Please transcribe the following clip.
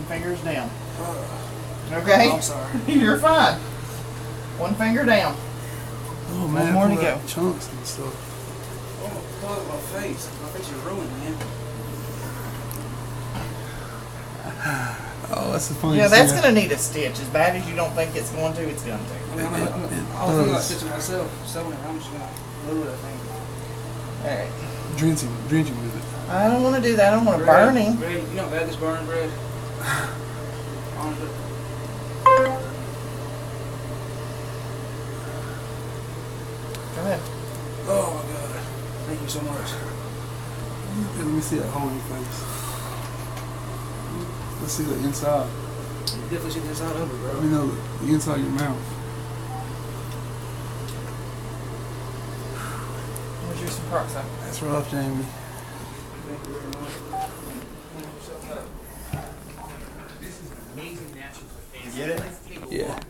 One finger's down. Okay? I'm sorry. You're fine. One finger down. Oh man, more to go. Chunks and stuff. Oh, God, my face. My face is ruined, man. Oh, that's the funny Yeah, thing. that's going to need a stitch. As bad as you don't think it's going to, it's going to. I mean, I'll feel like stitching myself. Sewing it. I'm just going to glue it, I think. Alright. Drenching with it. I don't want to do that. I don't want to burn him. Bread, you know how bad this burning bread? Honestly. Go ahead. Oh my God. Thank you so much. Let me see that hole in your face. Let's see the inside. You definitely see the inside of it, bro. Let me know the inside of your mouth. Let's use some peroxide. That's rough, Jamie. Thank you very much. Get it? Yeah.